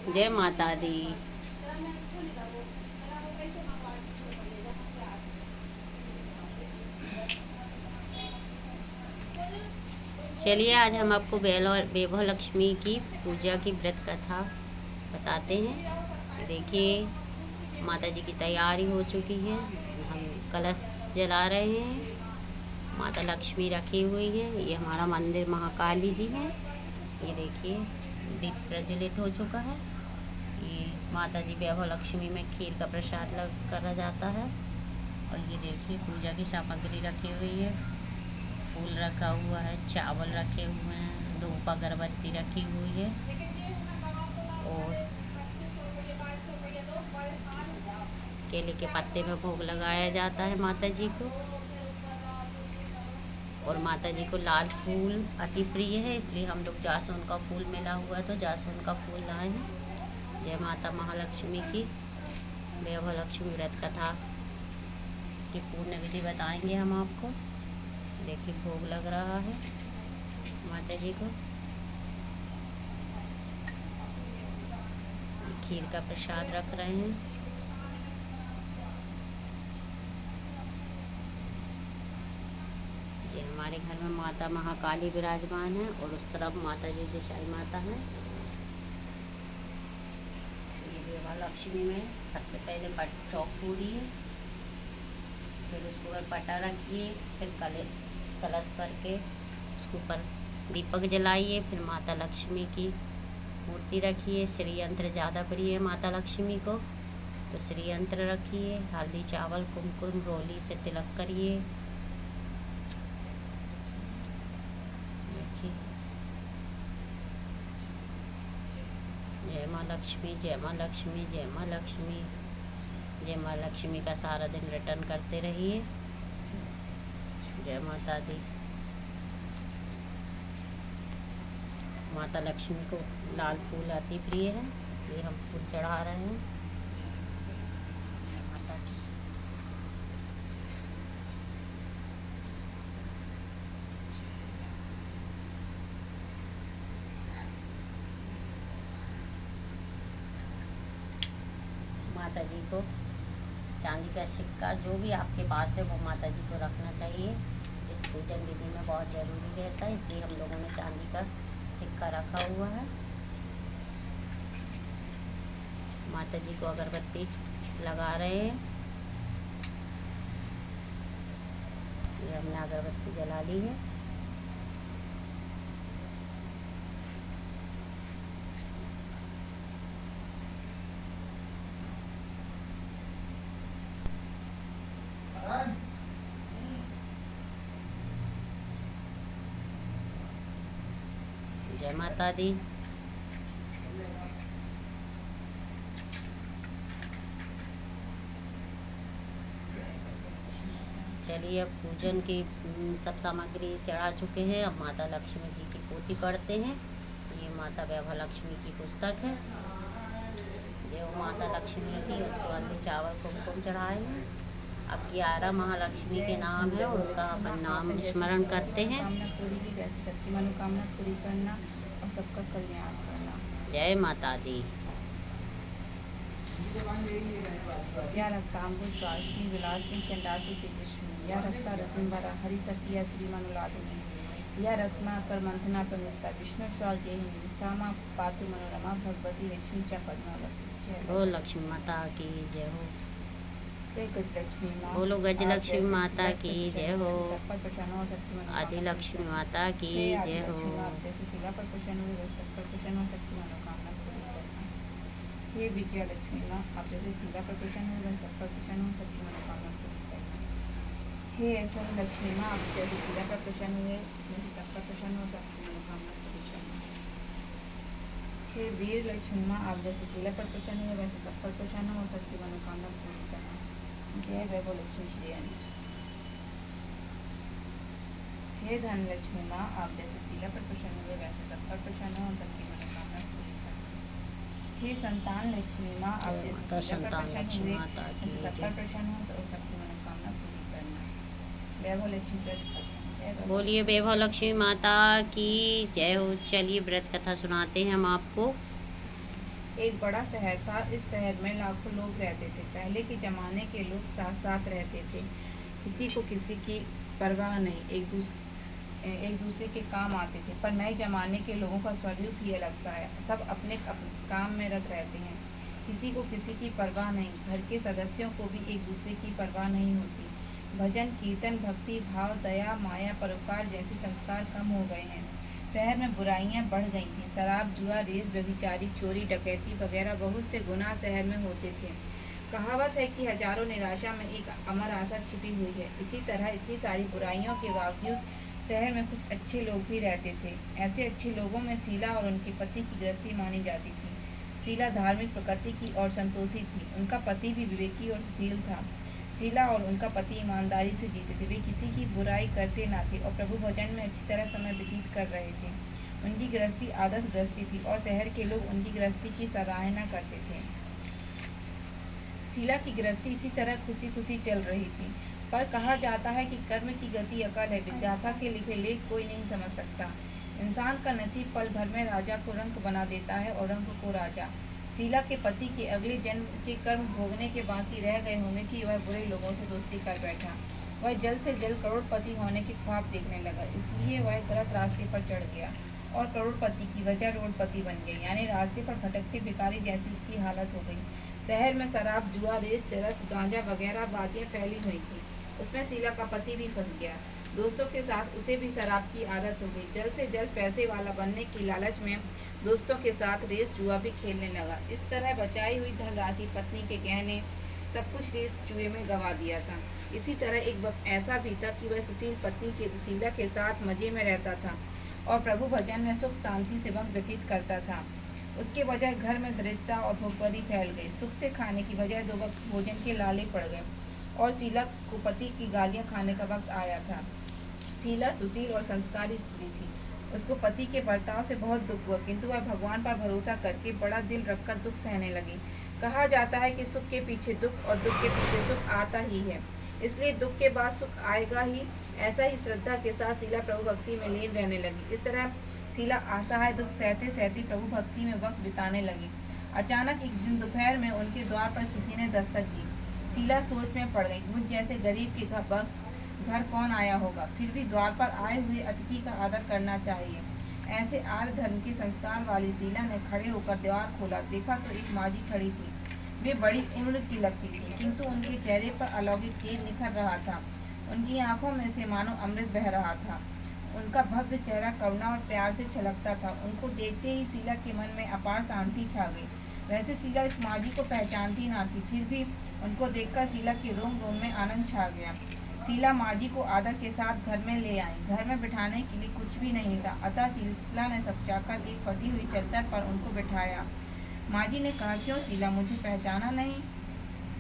जय माता दी। चलिए आज हम आपको वैभव लक्ष्मी की पूजा की व्रत कथा बताते हैं। देखिए माता जी की तैयारी हो चुकी है। हम कलश जला रहे हैं। माता लक्ष्मी रखी हुई है। ये हमारा मंदिर महाकाली जी है। ये देखिए दीप प्रज्वलित हो चुका है। ये माता जी वैभव लक्ष्मी में खीर का प्रसाद करा जाता है। और ये देखिए पूजा की सामग्री रखी हुई है। फूल रखा हुआ है, चावल रखे हुए हैं, धूप अगरबत्ती रखी हुई है और केले के पत्ते में भोग लगाया जाता है माता जी को। और माता जी को लाल फूल अति प्रिय है, इसलिए हम लोग जासून का फूल मिला हुआ है तो जासून का फूल लाए हैं। जय माता महालक्ष्मी की। वैभव लक्ष्मी व्रत कथा की पूर्ण विधि बताएंगे हम आपको। देखिए भोग लग रहा है माता जी को। खीर का प्रसाद रख रहे हैं। जी हमारे घर में माता महाकाली विराजमान है और उस तरफ माता जी दिशाई माता है। ये वैभव लक्ष्मी में सबसे पहले चौक पूरी है, फिर उसके ऊपर पटा रखिए, फिर कलश करके उसके ऊपर दीपक जलाइए, फिर माता लक्ष्मी की मूर्ति रखिए। श्री यंत्र ज़्यादा प्रिय है माता लक्ष्मी को तो श्री यंत्र रखिए। हल्दी चावल कुमकुम रोली से तिलक करिए। देखिए जय माँ लक्ष्मी, जय माँ लक्ष्मी, जय माँ लक्ष्मी, जय माँ लक्ष्मी का सारा दिन रिटर्न करते रहिए। जय माता दी। माता लक्ष्मी को लाल फूल अति प्रिय है, इसलिए हम फूल चढ़ा रहे हैं। जय माता दी। माता जी को चांदी का सिक्का जो भी आपके पास है वो माता जी को रखना चाहिए। इस पूजन विधि में बहुत ज़रूरी रहता है, इसलिए हम लोगों ने चांदी का सिक्का रखा हुआ है। माता जी को अगरबत्ती लगा रहे हैं। ये हमने अगरबत्ती जला ली है। जय माता दी। चलिए अब पूजन की सब सामग्री चढ़ा चुके हैं। अब माता लक्ष्मी जी की पोथी पढ़ते हैं। ये माता वैभव लक्ष्मी की पुस्तक है। ये वो माता लक्ष्मी की, उसके बाद भी चावल कुमकुम चढ़ाए हैं। अब 11 महालक्ष्मी के नाम है, उनका अपन नाम स्मरण करते हैं। पूरी की जैसे सबकी मनोकामना पूरी करना और सबका कल्याण करना। जय माता दी। या रक्तांबुज वासनी विलासनी चंडासु तेजस्वी या रक्ता रतिम्बरा हरि सखिया श्री मनुलादिनी या रत्नाकर मंथना प्रमुक्ता विष्णु स्वागेहिनी सामा पातु मनोरमा भगवती लक्ष्मी च पद्मावती। ओ लक्ष्मी माता की जय हो। जय गजलक्ष्मी माँ। बोलो गजलक्ष्मी माता की जय हो। आदि लक्ष्मी माता की जय हो। जैसे शिला पर प्रसन्न हुए वैसे सब पर प्रसन्न हो सकती मनोकामना पूरी करना। हे विजया लक्ष्मी माँ, आप जैसे शिला पर प्रसन्न हुए वैसे सब पर प्रसन्न हो सकती मनोकामना पूरी करना। हे ऐश्वर्य लक्ष्मी माँ, आप जैसे शिला पर प्रसन्न हुए वैसे सब पर प्रसन्न हो सकती मनोकामना पूरी करना। हे वीर लक्ष्मी माँ, आप जैसे शिला पर प्रसन्न हुए वैसे सब पर प्रसन्न हो सकती मनोकामना पूरी करना। जय वैभव लक्ष्मी श्री। हे धन लक्ष्मी माँ, आप जैसे शिला पर प्रसन्न हुए वैसे सब पर प्रसन्न हो सबकी मनोकामना पूरी करना। हे संतान लक्ष्मी माँ, आप जैसे शिला पर प्रसन्न हुए वैसे सब पर प्रसन्न हो और सबकी मनोकामना पूरी करना। वैभव लक्ष्मी व्रत कथा। बोलिए वैभव लक्ष्मी माता की जय हो। चलिए व्रत कथा सुनाते हैं हम आपको। एक बड़ा शहर था। इस शहर में लाखों लोग रहते थे। पहले के ज़माने के लोग साथ साथ रहते थे, किसी को किसी की परवाह नहीं, एक दूसरे के काम आते थे। पर नए ज़माने के लोगों का स्वरूप ही अलग सा है। सब अपने काम में रत रहते हैं, किसी को किसी की परवाह नहीं। घर के सदस्यों को भी एक दूसरे की परवाह नहीं होती। भजन कीर्तन, भक्ति भाव, दया माया, परोपकार जैसे संस्कार कम हो गए हैं। शहर में बुराइयां बढ़ गई थीं। शराब, जुआ, रेस, व्यभिचारी, चोरी, डकैती वगैरह बहुत से गुनाह शहर में होते थे। कहावत है कि हजारों निराशा में एक अमर आशा छिपी हुई है। इसी तरह इतनी सारी बुराइयों के बावजूद शहर में कुछ अच्छे लोग भी रहते थे। ऐसे अच्छे लोगों में शीला और उनके पति की गृहस्थी मानी जाती थी। शीला धार्मिक प्रकृति की और संतोषी थी। उनका पति भी विवेकी और सुशील था। शीला और उनका पति ईमानदारी से जीते थे। वे किसी की बुराई करते ना थे और प्रभु भजन में अच्छी तरह समय व्यतीत कर रहे थे। उनकी गृहस्थी आदर्श गृहस्थी थी और शहर के लोग उनकी गृहस्थी की सराहना करते थे। शीला की गृहस्थी इसी तरह खुशी खुशी चल रही थी। पर कहा जाता है कि कर्म की गति अकल है, विधाता के लिखे लेख कोई नहीं समझ सकता। इंसान का नसीब पल भर में राजा को रंक बना देता है और रंक को राजा। शीला के पति के अगले जन्म के कर्म भोगने के बाकी रह गए होंगे कि वह बुरे लोगों से दोस्ती कर बैठा। वह जल्द से जल्द करोड़पति होने के ख्वाब देखने लगा, इसलिए वह गलत रास्ते पर चढ़ गया और करोड़पति की वजह रोडपति बन गई, यानी रास्ते पर भटकते भिखारी जैसी उसकी हालत हो गई। शहर में शराब, जुआ, रेस, चरस, गांजा वगैरह बातें फैली हुई थी। उसमें शीला का पति भी फंस गया। दोस्तों के साथ उसे भी शराब की आदत हो गई। जल्द से जल्द पैसे वाला बनने की लालच में दोस्तों के साथ रेस जुआ भी खेलने लगा। इस तरह बचाई हुई धनराशि, पत्नी के गहने, सब कुछ रेस जुए में गंवा दिया था। इसी तरह एक वक्त ऐसा भी था कि वह सुशील पत्नी के शीला के साथ मजे में रहता था और प्रभु भजन में सुख शांति से वक्त व्यतीत करता था। उसके बजाय घर में दरिद्रता और भूखमरी फैल गई। सुख से खाने की बजाय 2 वक्त भोजन के लाले पड़ गए और शीला को पति की गालियां खाने का वक्त आया था। शीला सुशील और संस्कारी स्त्री थी। उसको पति के बर्ताव से बहुत दुख हुआ, किंतु वह भगवान पर भरोसा करके बड़ा दिल रखकर दुख सहने लगी। कहा जाता है कि सुख के पीछे दुख और दुख के पीछे सुख आता ही है, इसलिए दुख के बाद सुख आएगा ही। ऐसा ही श्रद्धा के साथ शीला प्रभु भक्ति में लीन रहने लगी। इस तरह शीला असहाय दुख सहते सहते प्रभु भक्ति में वक्त बिताने लगी। अचानक एक दिन दोपहर में उनके द्वार पर किसी ने दस्तक दी। शीला सोच में पड़ गई, मुझ जैसे गरीब के घर कौन आया होगा, फिर भी द्वार पर आए हुए अतिथि का आदर करना चाहिए। ऐसे आर्य धर्म के संस्कार वाली शीला ने खड़े होकर द्वार खोला। देखा तो एक माजी खड़ी थी। वे बड़ी उम्र की लगती थी, किंतु उनके चेहरे पर अलौकिक तेज निखर रहा था। उनकी आंखों में से मानो अमृत बह रहा था। उनका भव्य चेहरा करुणा और प्यार से छलकता था। उनको देखते ही शीला के मन में अपार शांति छा गई। वैसे शीला इस माजी को पहचानती ना थी, फिर भी उनको देखकर शीला के रोम रोम में आनंद छा गया। शीला माजी को आदर के साथ घर में ले आई। घर में बिठाने के लिए कुछ भी नहीं था, अतः शीला ने सकुचाकर एक फटी हुई चद्दर पर उनको बिठाया। माजी ने कहा, क्यों शीला, मुझे पहचाना नहीं?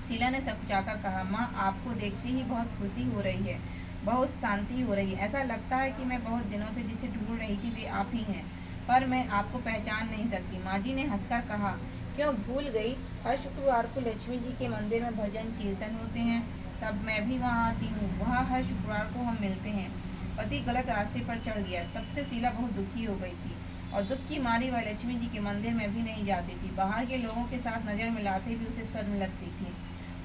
शीला ने सकुचाकर कहा, माँ, आपको देखते ही बहुत खुशी हो रही है, बहुत शांति हो रही है। ऐसा लगता है कि मैं बहुत दिनों से जिसे ढूंढ रही थी वे आप ही हैं, पर मैं आपको पहचान नहीं सकती। माजी ने हंसकर कहा, क्यों भूल गई? हर शुक्रवार को लक्ष्मी जी के मंदिर में भजन कीर्तन होते हैं, तब मैं भी वहाँ आती हूँ। वहाँ हर शुक्रवार को हम मिलते हैं। पति गलत रास्ते पर चढ़ गया। तब से शीला बहुत दुखी हो गई थी और दुख की मारी वह लक्ष्मी जी के मंदिर में भी नहीं जाती थी। बाहर के लोगों के साथ नज़र मिलाते भी उसे शर्म लगती थी।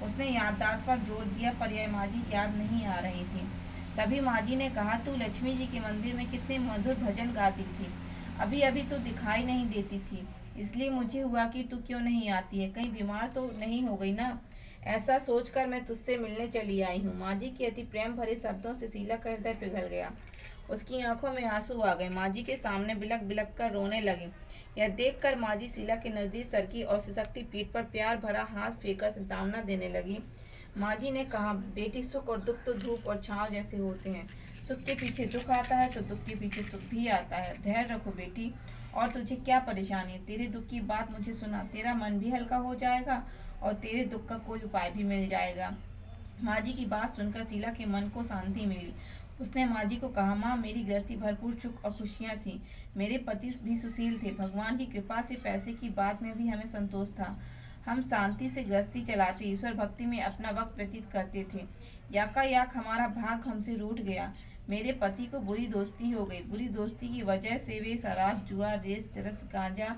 उसने याददाश्त पर जोर दिया, पर यह माजी याद नहीं आ रही थी। तभी माजी ने कहा, तू लक्ष्मी जी के मंदिर में कितने मधुर भजन गाती थी, अभी अभी तो दिखाई नहीं देती थी, इसलिए मुझे हुआ कि तू क्यों नहीं आती है, कहीं बीमार तो नहीं हो गई ना? ऐसा सोचकर मैं तुझसे मिलने चली आई हूँ। माजी के अति प्रेम भरे शब्दों से शीला का हृदय पिघल गया। उसकी आंखों में आंसू आ गए। माजी के सामने बिलक बिलक कर रोने लगी। यह देखकर माजी शीला के नजदीक सरकी और सिसकती पीठ पर प्यार भरा हाथ फेंककर सांत्वना देने लगी। माजी ने कहा, बेटी, सुख और दुख तो धूप और छांव जैसे होते हैं। सुख के पीछे दुख आता है तो दुख के पीछे सुख भी आता है। धैर्य रखो बेटी, और तुझे क्या परेशानी है? तेरे दुख की बात मुझे सुना, तेरा मन भी हल्का हो जाएगा और तेरे दुख का कोई उपाय भी मिल जाएगा। माजी की बात सुनकर शीला के मन को शांति मिली। उसने माजी को कहा, माँ, मेरी गृहस्थी भरपूर सुख और खुशियाँ थी। मेरे पति भी सुशील थे। भगवान की कृपा से पैसे की बात में भी हमें संतोष था। हम शांति से गृहस्थी चलाते, ईश्वर भक्ति में अपना वक्त व्यतीत करते थे। याकायाक हमारा भाग हमसे रूठ गया। मेरे पति को बुरी दोस्ती हो गई। बुरी दोस्ती की वजह से वे शराब, जुआ, रेस, चरस, गांजा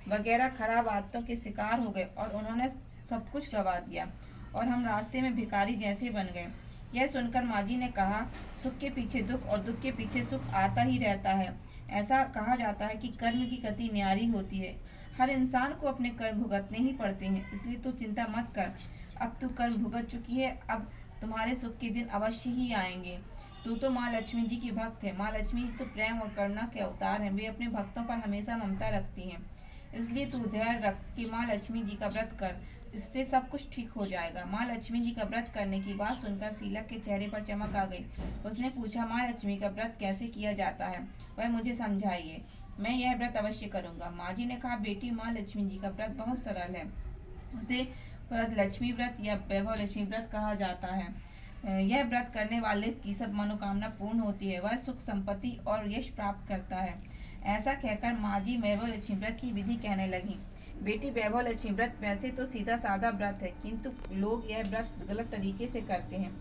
वगैरह खराब आदतों के शिकार हो गए और उन्होंने सब कुछ गवा दिया और हम रास्ते में भिखारी जैसे बन गए। यह सुनकर माँ जी ने कहा, सुख के पीछे दुख और दुख के पीछे सुख आता ही रहता है। ऐसा कहा जाता है कि कर्म की गति न्यारी होती है। हर इंसान को अपने कर्म भुगतने ही पड़ते हैं, इसलिए तू चिंता मत कर। अब तू कर्म भुगत चुकी है, अब तुम्हारे सुख के दिन अवश्य ही आएंगे। तू तो माँ लक्ष्मी जी की भक्त है। माँ लक्ष्मी जी तो प्रेम और करुणा के अवतार हैं। वे अपने भक्तों पर हमेशा ममता रखती हैं। इसलिए तू धैर्य रख कि माँ लक्ष्मी जी का व्रत कर, इससे सब कुछ ठीक हो जाएगा। माँ लक्ष्मी जी का व्रत करने की बात सुनकर शीला के चेहरे पर चमक आ गई। उसने पूछा, माँ लक्ष्मी का व्रत कैसे किया जाता है, वह मुझे समझाइए। मैं यह व्रत अवश्य करूंगा। माँ जी ने कहा, बेटी, माँ लक्ष्मी जी का व्रत बहुत सरल है। उसे व्रत लक्ष्मी व्रत या वैभव लक्ष्मी व्रत कहा जाता है। यह व्रत करने वाले की सब मनोकामना पूर्ण होती है। वह सुख, संपत्ति और यश प्राप्त करता है। ऐसा कहकर माँ जी वैभव लक्ष्मी व्रत की विधि कहने लगी। बेटी, वैभव लक्ष्मी व्रत वैसे तो सीधा साधा व्रत है, किंतु लोग यह व्रत गलत तरीके से करते हैं,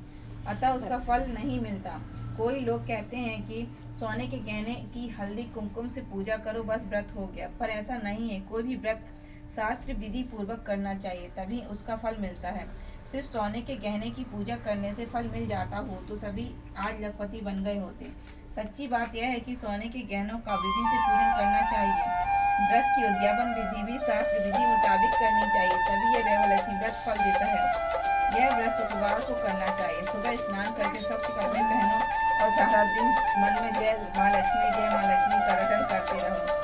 अतः उसका फल नहीं मिलता। कोई लोग कहते हैं कि सोने के गहने की हल्दी कुमकुम से पूजा करो, बस व्रत हो गया, पर ऐसा नहीं है। कोई भी व्रत शास्त्र विधि पूर्वक करना चाहिए, तभी उसका फल मिलता है। सिर्फ सोने के गहने की पूजा करने से फल मिल जाता हो तो सभी आज लखपति बन गए होते। सच्ची बात यह है कि सोने के गहनों का विधि से पूजन करना चाहिए। व्रत की उद्यापन विधि भी शास्त्र विधि मुताबिक करनी चाहिए, तभी यह वैभव लक्ष्मी व्रत फल देता है। यह व्रत शुक्रवार को करना चाहिए। सुबह स्नान करके स्वच्छ कपड़े पहनो और सारा दिन मन में जय माँ लक्ष्मी का रटन करते रहो।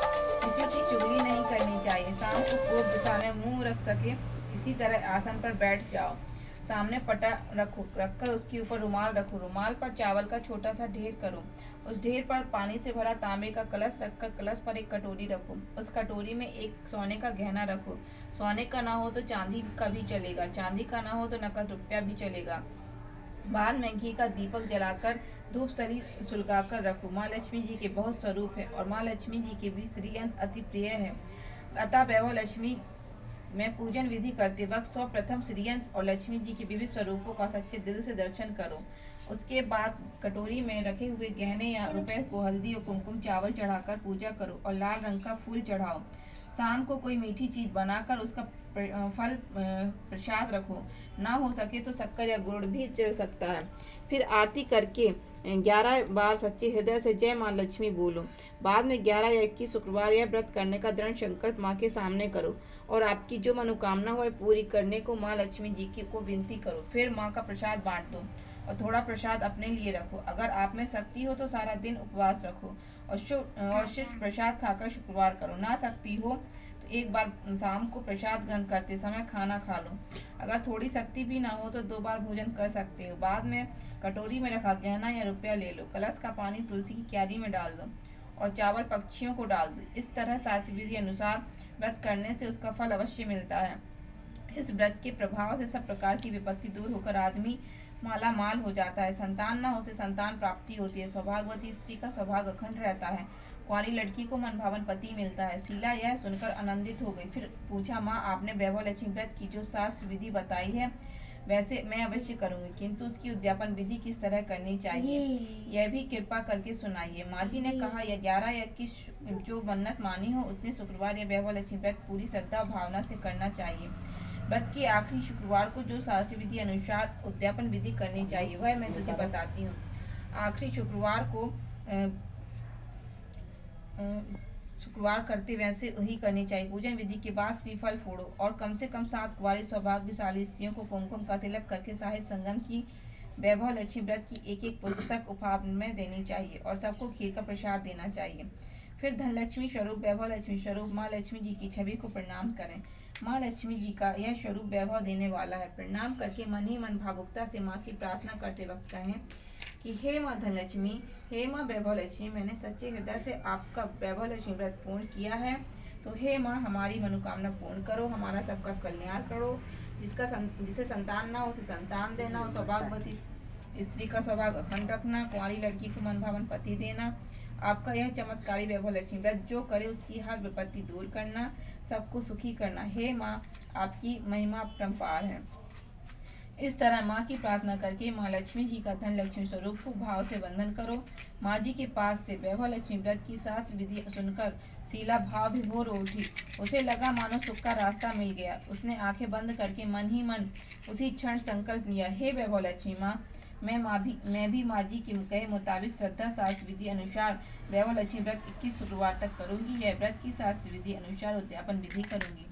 किसी की चुगली नहीं करनी चाहिए। शाम को पूर्व दिशा में मुंह रख सके इसी तरह आसन पर बैठ जाओ। सामने पटा रखकर उसके ऊपर रुमाल रखो। रुमाल पर चावल का छोटा सा ढेर करो। उस ढेर पर पानी से भरा तांबे का कलश रखकर कलश पर एक कटोरी रखो। उस कटोरी में एक सोने का गहना रखो। सोने का ना हो तो चांदी का भी चलेगा, चांदी का ना हो तो नकद रुपया भी चलेगा। बाद में घी का दीपक जलाकर धूप सली सुलगाकर रखो। माँ लक्ष्मी जी के बहुत स्वरूप है और माँ लक्ष्मी जी के भी श्रीयंत्र अति प्रिय है, अतः वैभव लक्ष्मी में पूजन विधि करते वक्त सर्वप्रथम श्रीयंत्र और लक्ष्मी जी के विविध स्वरूपों का सच्चे दिल से दर्शन करो। उसके बाद कटोरी में रखे हुए गहने या रुपए को हल्दी और कुमकुम चावल चढ़ाकर पूजा करो और लाल रंग का फूल चढ़ाओ। शाम को कोई मीठी चीज बनाकर उसका फल प्रसाद रखो। ना हो सके तो शक्कर या गुड़ भी चल सकता है। फिर आरती करके 11 बार सच्चे हृदय से जय माँ लक्ष्मी बोलो। बाद में 11 या 21 शुक्रवार यह व्रत करने का दृढ़ संकल्प माँ के सामने करो और आपकी जो मनोकामना हो पूरी करने को माँ लक्ष्मी जी की को विनती करो। फिर माँ का प्रसाद बांट दो और थोड़ा प्रसाद अपने लिए रखो। अगर आप में शक्ति हो तो सारा दिन उपवास रखो और सिर्फ प्रसाद खाकर शुक्रवार करो। ना शक्ति हो तो एक बार शाम को प्रसाद ग्रहण करते समय खाना खा लो। अगर थोड़ी शक्ति भी ना हो तो 2 बार भोजन कर सकते हो। बाद में कटोरी में रखा गहना या रुपया ले लो। कलश का पानी तुलसी की क्यारी में डाल दो और चावल पक्षियों को डाल दो। इस तरह शास्त्र विधि अनुसार व्रत करने से उसका फल अवश्य मिलता है। इस व्रत के प्रभाव से सब प्रकार की विपत्ति दूर होकर आदमी माला माल हो जाता है। संतान न हो से संतान प्राप्ति होती है। सौभाग्यवती स्त्री का सौभाग्य अखंड रहता है। कुंवारी लड़की को मनभावन पति मिलता है। शीला यह सुनकर आनंदित हो गई। फिर पूछा, माँ, आपने वैभव लक्ष्मी व्रत की जो शास्त्र विधि बताई है वैसे मैं अवश्य करूंगी, किंतु उसकी उद्यापन विधि किस तरह करनी चाहिए यह भी कृपा करके सुनाइए। माँ जी ने कहा, यह 11 या 21 जो मन्नत मानी हो उतने शुक्रवार या वैभव लक्ष्मी व्रत पूरी श्रद्धा और भावना से करना चाहिए। व्रत के आखिरी शुक्रवार को जो शास्त्र विधि अनुसार उद्यापन विधि करनी चाहिए वह मैं तुझे बताती हूँ। आखिरी शुक्रवार को शुक्रवार करते वैसे ही करनी चाहिए। पूजन विधि के बाद श्रीफल फोड़ो और कम से कम 7 कुंवारी सौभाग्यशाली स्त्रियों को कुमकुम का तिलक करके साहित्य संगम की वैभव लक्ष्मी व्रत की एक पुस्तक उपहार में देनी चाहिए और सबको खीर का प्रसाद देना चाहिए। फिर धनलक्ष्मी स्वरूप, वैभव लक्ष्मी स्वरूप माँ लक्ष्मी जी की छवि को प्रणाम करें। माँ लक्ष्मी जी का यह स्वरूप वैभव देने वाला है। प्रणाम करके मन ही मन भावुकता से माँ की प्रार्थना करते वक्त कहें कि हे माँ धनलक्ष्मी, हे माँ वैभव लक्ष्मी, मैंने सच्चे हृदय से आपका वैभव लक्ष्मी व्रत पूर्ण किया है, तो हे माँ हमारी मनोकामना पूर्ण करो, हमारा सबका कल्याण करो। जिसे संतान ना हो उसे संतान देना और सौभाग्यवती स्त्री का सौभाग्य अखंड रखना, कुंवारी लड़की को मनभावन पति देना। आपका यह चमत्कारी वैभव लक्ष्मी व्रत जो करे उसकी हर विपत्ति दूर करना, सबको सुखी करना। हे माँ, आपकी महिमा अपरंपार है। इस तरह माँ की प्रार्थना करके माँ लक्ष्मी जी का धन लक्ष्मी स्वरूप को भाव से वंदन करो। माँ जी के पास से वैभव लक्ष्मी व्रत की शास्त्र विधि सुनकर शीला भाव विभोर उठी। उसे लगा मानो सुख का रास्ता मिल गया। उसने आंखें बंद करके मन ही मन उसी क्षण संकल्प लिया, हे वैभव लक्ष्मी माँ, मैं भी माँ जी के कहे मुताबिक श्रद्धा शास्त्र विधि अनुसार वैभव लक्ष्मी व्रत 21 शुक्रवार तक करूंगी। यह व्रत की शास्त्र विधि अनुसार उद्यापन विधि करूंगी।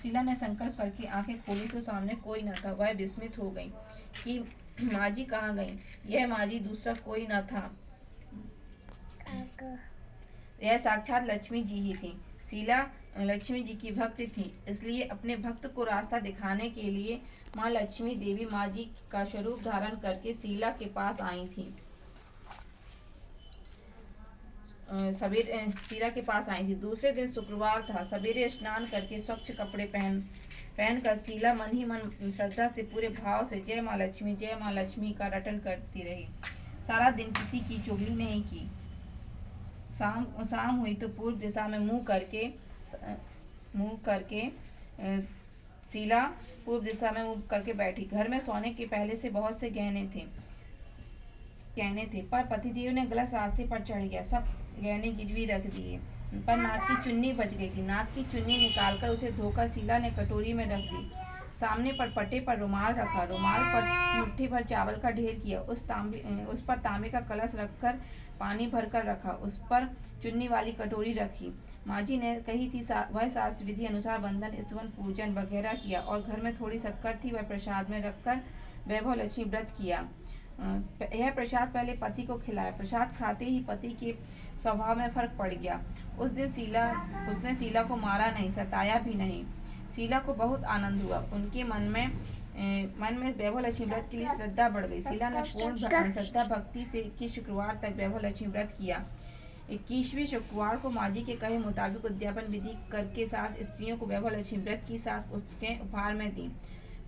शीला ने संकल्प करके आंखें खोली तो सामने कोई न था। वह विस्मित हो गई कि माँ जी कहाँ गई। यह माँ जी दूसरा कोई न था, यह साक्षात लक्ष्मी जी ही थी। शीला लक्ष्मी जी की भक्त थी, इसलिए अपने भक्त को रास्ता दिखाने के लिए माँ लक्ष्मी देवी माँ जी का स्वरूप धारण करके शीला के पास आई थी। शीला के पास आई थी। दूसरे दिन शुक्रवार था। सवेरे स्नान करके स्वच्छ कपड़े पहनकर शीला मन ही मन श्रद्धा से पूरे भाव से जय माँ लक्ष्मी का रटन करती रही। सारा दिन किसी की चुगली नहीं की। शाम हुई तो पूर्व दिशा में मुंह करके शीला पूर्व दिशा में मुंह करके बैठी। घर में सोने के पहले से बहुत से गहने थे, पर पतिदेव ने गलत रास्ते पर चढ़ गया। सब गहने गिरवी रख दिए, पर नाक की चुन्नी बच गई थी। नाक की चुन्नी निकालकर उसे धोकर शीला ने कटोरी में रख दी। सामने पर पट्टे पर रुमाल रखा, रुमाल पर मुट्ठी भर चावल का ढेर किया। उस पर तांबे का कलश रखकर पानी भरकर रखा। उस पर चुन्नी वाली कटोरी रखी। माँ जी ने कही थी वह शास्त्र विधि अनुसार वंदन स्तवन पूजन वगैरह किया और घर में थोड़ी शक्कर थी, वह प्रसाद में रखकर वैभव लक्ष्मी व्रत किया। यह प्रसाद पहले पति को खिलाया। प्रसाद खाते ही पति के स्वभाव में फर्क पड़ गया। उस दिन उसने शीला को मारा नहीं, सताया भी नहीं। शीला को बहुत आनंद हुआ। उनके मन में वैभव लक्ष्मी व्रत के लिए श्रद्धा बढ़ गई। शीला ने पूर्ण श्रद्धा भक्ति से 21 शुक्रवार तक वैभव लक्ष्मी व्रत किया। 21वें शुक्रवार को माँ जी के कहे मुताबिक उद्यापन विधि करके सास स्त्रियों को वैभव लक्ष्मी व्रत की सास पुस्तकें उपहार में दी।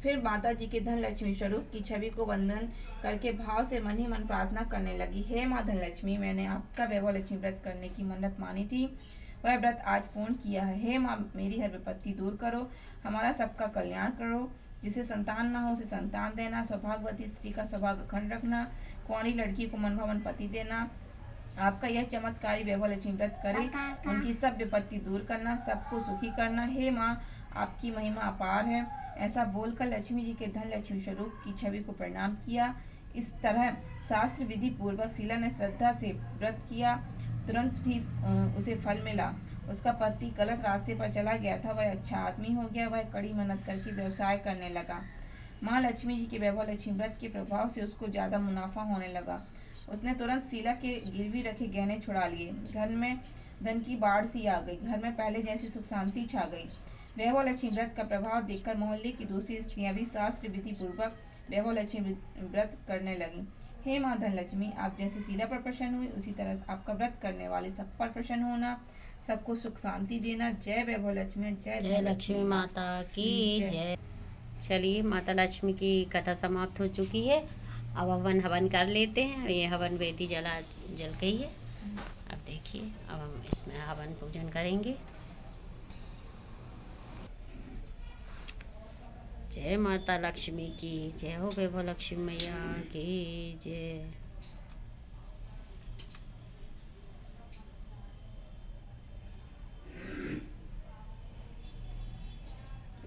फिर माता जी के धन लक्ष्मी स्वरूप की छवि को वंदन करके भाव से मन ही मन प्रार्थना करने लगी, हे माँ धन लक्ष्मी, मैंने आपका वैभव लक्ष्मी व्रत करने की मन्नत मानी थी, वह व्रत आज पूर्ण किया है। हे माँ, मेरी हर विपत्ति दूर करो, हमारा सबका कल्याण करो। जिसे संतान न हो उसे संतान देना, सौभाग्यवती स्त्री का सौभाग्य अखंड रखना, कुंवारी लड़की को मनभावन पति देना। आपका यह चमत्कारी वैभव लक्ष्मी व्रत करे, उनकी सब विपत्ति दूर करना, सबको सुखी करना। हे माँ, आपकी महिमा अपार है। ऐसा बोलकर लक्ष्मी जी के धन लक्ष्मी स्वरूप की छवि को प्रणाम किया। इस तरह शास्त्र विधि पूर्वक शीला ने श्रद्धा से व्रत किया। तुरंत ही उसे फल मिला। उसका पति गलत रास्ते पर चला गया था, वह अच्छा आदमी हो गया। वह कड़ी मेहनत करके व्यवसाय करने लगा। माँ लक्ष्मी जी के वैभव लक्ष्मी व्रत के प्रभाव से उसको ज्यादा मुनाफा होने लगा। उसने तुरंत शीला के गिरवी रखे गहने छुड़ा लिए। घर में धन की बाढ़ सी आ गई। घर में पहले जैसी सुख शांति छा गई। वैभव लक्ष्मी व्रत का प्रभाव देखकर मोहल्ले की दूसरी स्त्रियां भी शास्त्र विधि पूर्वक वैभव लक्ष्मी व्रत करने लगी। हे माँ धन लक्ष्मी, आप जैसे शीला पर प्रसन्न हुई, उसी तरह आपका व्रत करने वाले सब पर प्रसन्न होना, सबको सुख शांति देना। जय वैभव लक्ष्मी, जय लक्ष्मी माता की जय। चलिए, माता लक्ष्मी की कथा समाप्त हो चुकी है। अब हवन कर लेते हैं। ये हवन वेदी जल गई है। अब देखिए, अब हम इसमें हवन पूजन करेंगे। जय माता लक्ष्मी की जय हो, वैभव लक्ष्मी मैया की जय।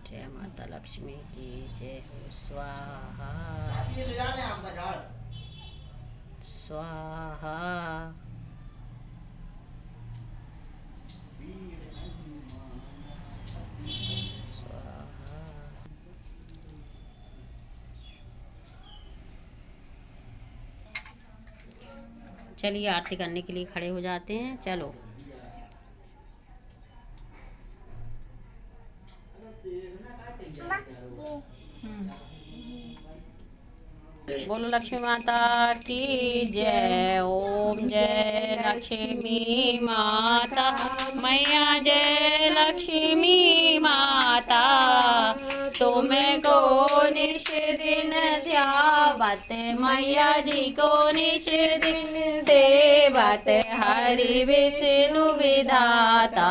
जय माता लक्ष्मी की जय हो। स्वाहा स्वाहा। चलिए, आरती करने के लिए खड़े हो जाते हैं। चलो, बोलो लक्ष्मी माता की जय। ओम जय लक्ष्मी माता मैया, जय लक्ष्मी माता, तुम्हें को निश दिन ध्यावत, मैया जी को निश दिन सेवत, हरि विष्णु विधाता।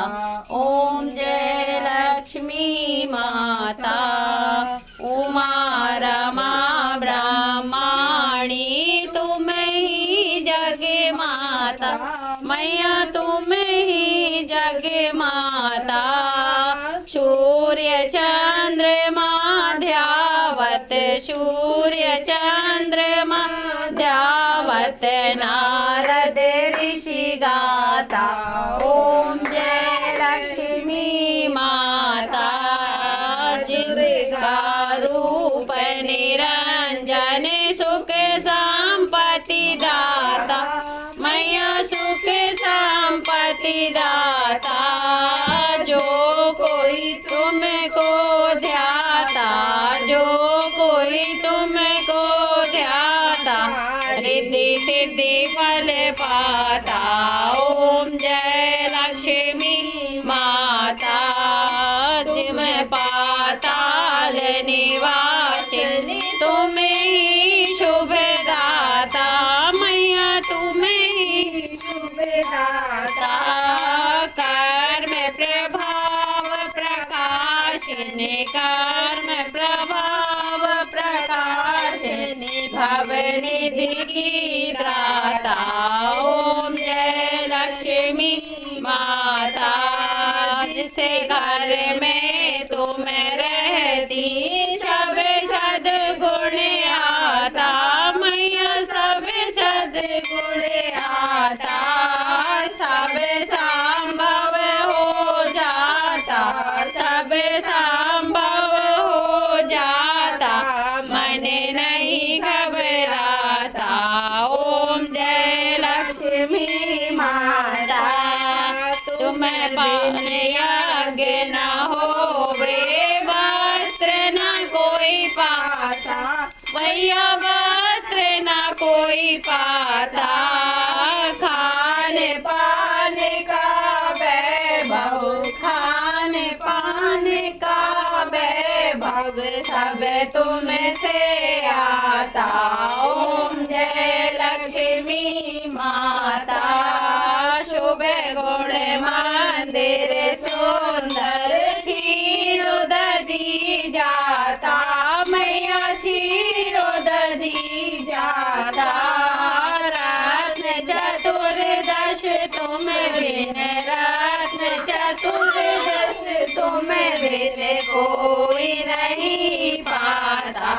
ओम जय लक्ष्मी माता, उमा रमा चंद्रमा ध्यावत सूर्य चंद्रमा ध्यावत नारद ऋषि गाता ओम जय लक्ष्मी माता जिसका रूप निरंजन सुख संपत्ति दाता मैया सुख संपत्ति दाता जो कोई तुमको ध्याता जो कोई तुमको ध्याता रिद्धि सिद्धि फल पाता ओम जय लक्ष्मी माता तिम पाताल निवासिनी तुम्हें ही शुभ दाता मैया तुम्हें ही शुभ दाता कर्म प्रभाव प्रकाशिनी कर्म प्रभाव प्रकाशिनी भवनिधि की दाता ओम जय लक्ष्मी माता जिसे घर में तुम रहती सब सद्गुण आता मैया सब सद्गुण आता सब संभव हो जाता सब संभव हो जाता मन नहीं घबराता ओम जय लक्ष्मी माता तुम पान यज्ञ न होवे वस्त्र न कोई पाता भैया वस्त्र न कोई पाता खान पान का वैभव खान पान का वैभव सब तुम से आता ओम जय लक्ष्मी माता शुभ गुण मंदिर सुंदर क्षीरो दधी जाता मैया क्षीरो दधी जाता रत्न चतुर्दश तुम बिन रत्न चतुर्दश तुम बिन कोई नहीं पाता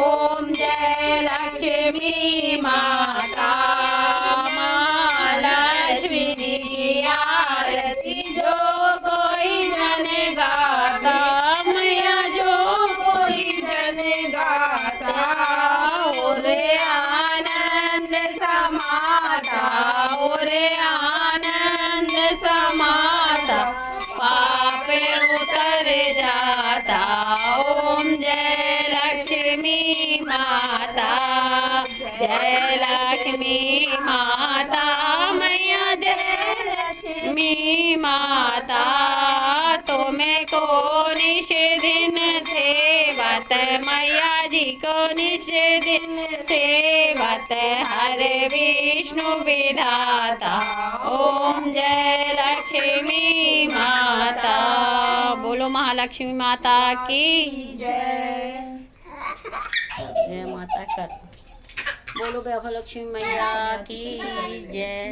ओम जय लक्ष्मी माता लक्ष्मी जी की आरती जो कोई जन गाता मैया जो कोई जन गाता और आनंद समाता और आनंद समाता पाप उतर जाता ओम जय लक्ष्मी माता जय लक्ष्मी माता मैया जय लक्ष्मी माता तुम्हें को निश दिन सेवत मैया जी को निश दिन सेवत हर विष्णु विधाता ओम जय लक्ष्मी माता बोलो महालक्ष्मी माता की जय जय माता कर बोलो वैभव लक्ष्मी मैया की जय।